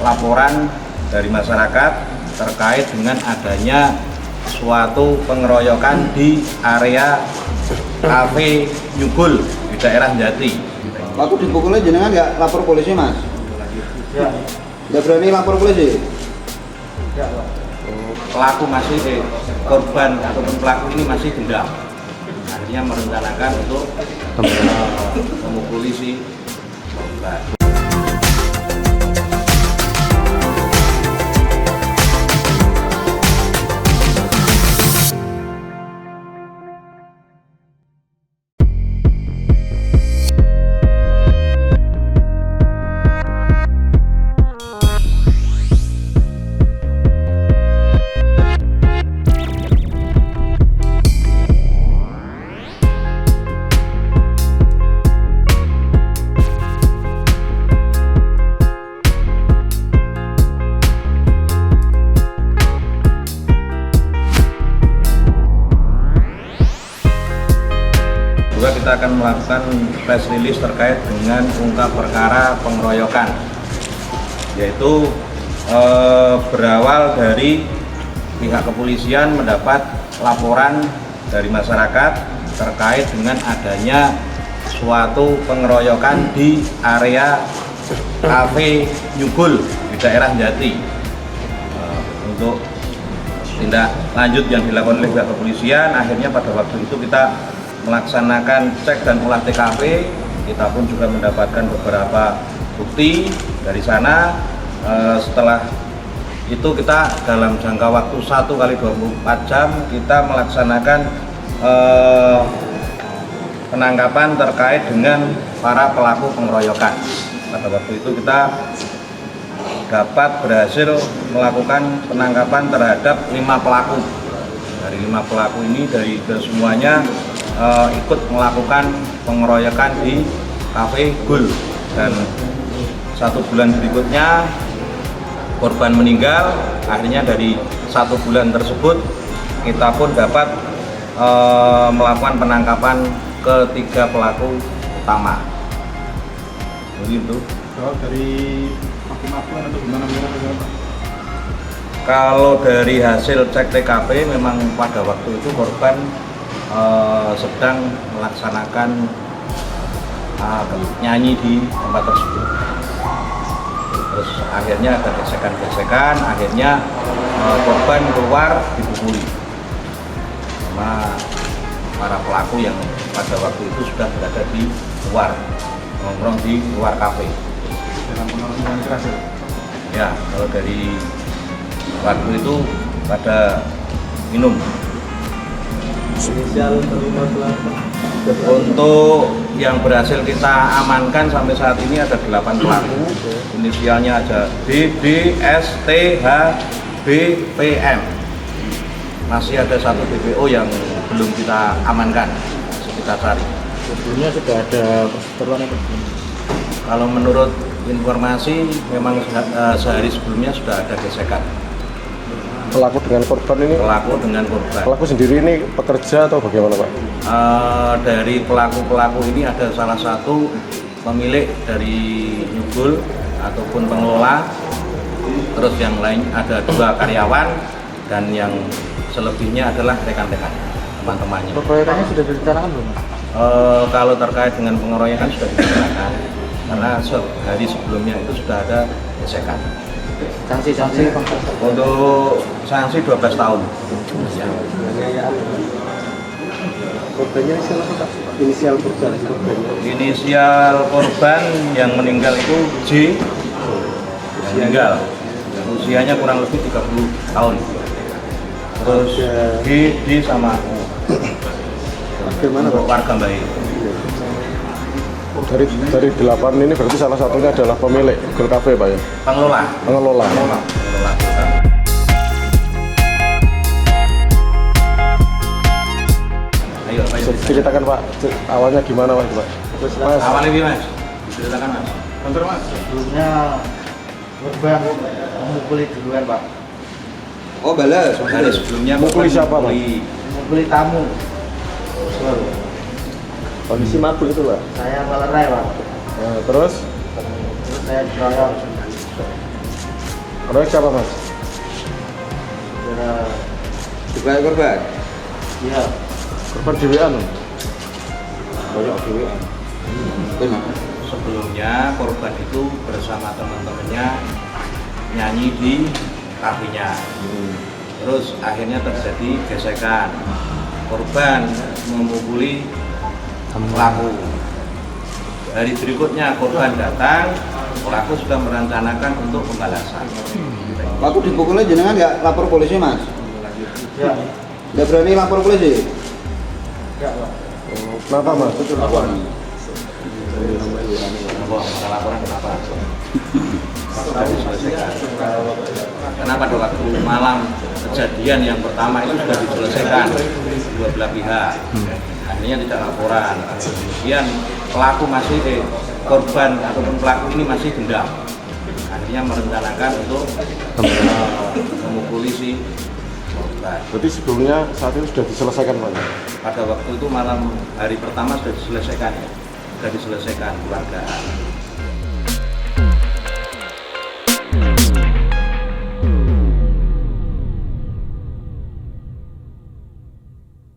laporan dari masyarakat terkait dengan adanya suatu pengeroyokan di area kafe Nyugul di daerah Jati. Waktu dipukulnya jenengan nggak lapor polisi, Mas? Ya. Nggak berani lapor polisi? Ya, Pak. Pelaku masih korban ataupun pelaku ini masih dendam. Akhirnya merencanakan untuk memukuli si korban. Kita akan melakukan press release terkait dengan ungkap perkara pengeroyokan, yaitu berawal dari pihak kepolisian mendapat laporan dari masyarakat terkait dengan adanya suatu pengeroyokan di area kafe Nyugul di daerah Jati. Untuk tindak lanjut yang dilakukan oleh pihak kepolisian, akhirnya pada waktu itu kita melaksanakan cek dan olah TKP. Kita pun juga mendapatkan beberapa bukti dari sana. Setelah itu kita dalam jangka waktu 1x24 jam kita melaksanakan penangkapan terkait dengan para pelaku pengeroyokan. Pada waktu itu kita dapat berhasil melakukan penangkapan terhadap 5 pelaku. Dari 5 pelaku ini dari semuanya ikut melakukan pengeroyokan di kafe Gul, dan 1 bulan berikutnya korban meninggal. Akhirnya dari 1 bulan tersebut kita pun dapat melakukan penangkapan ke-3 pelaku utama. Begitu. Kalau dari hakim-hakim atau gimana? Kalau dari hasil cek TKP memang pada waktu itu korban sedang melaksanakan nyanyi di tempat tersebut. Terus akhirnya ada gesekan-gesekan, akhirnya korban keluar dipukuli sama para pelaku yang pada waktu itu sudah berada di luar, nongkrong di luar kafe. Dalam pengaruh keras ya? Ya, kalau dari waktu itu pada minum. Inisial terima pelaku. Untuk yang berhasil kita amankan sampai saat ini ada 8 pelaku. Inisialnya ada D, D, S, T, H, B, P, M. Masih ada 1 DPO yang belum kita amankan, masih kita cari. Sebelumnya sudah ada perseteruan apa? Kalau menurut informasi memang sehari sebelumnya sudah ada gesekan. Pelaku dengan korban ini? Pelaku dengan korban. Pelaku sendiri ini pekerja atau bagaimana, Pak? Dari pelaku-pelaku ini ada salah satu pemilik dari Nyugul ataupun pengelola, terus yang lain ada 2 karyawan, dan yang selebihnya adalah rekan-rekan, teman-temannya. Pengeroyokannya sudah direncanakan belum? Kalau terkait dengan pengeroyokan sudah direncanakan, karena hari sebelumnya itu sudah ada gesekan. Sanksi Untuk sanksi 12 tahun. Ya. Korbannya inisial korban. Inisial korban yang meninggal itu J, yang meninggal. Usianya kurang lebih 30 tahun. Terus G, D sama U. Bagaimana, Pak? Warga baik. Dari 8 ini berarti salah satunya adalah pemilik Gul Cafe, Pak ya? Pengelola. Pengelola. Pengelola. Ayo, Pak. Ceritakan, Pak, awalnya gimana, Pak? Mas. Awalnya gimana, Mas? Ceritakan, Mas. Bentar, Mas. Sebelumnya korban memukuli duluan, Pak. Oh, balas. Hari sebelumnya Mukuli siapa, Pak? Memukuli tamu. Kondisi mabuk itu, Pak? Saya melerai, Pak. Terus? Terus saya dikeroyok. Orangnya siapa mas? Saudara, Juga korban. ya, Korban dewean. Banyak dewean. Benar. Sebelumnya korban itu bersama teman-temannya nyanyi di kafenya. Terus akhirnya terjadi gesekan. Korban memukuli pelaku. Hari berikutnya korban datang, pelaku sudah merencanakan untuk pembalasan. Waktu dipukulnya jenengan nggak lapor polisi mas? ya, Nggak berani lapor polisi? ya Pak. Kenapa mas? Ada laporan kenapa? Sudah diselesaikan. Karena pada waktu malam kejadian yang pertama itu sudah diselesaikan dua belah pihak. Akhirnya tidak laporan. Kemudian pelaku korban ataupun pelaku ini masih dendam. Akhirnya merencanakan untuk memukuli si korban. Berarti sebelumnya saat itu sudah diselesaikan mas? Pada waktu itu malam hari pertama sudah diselesaikan ya, sudah diselesaikan keluarga.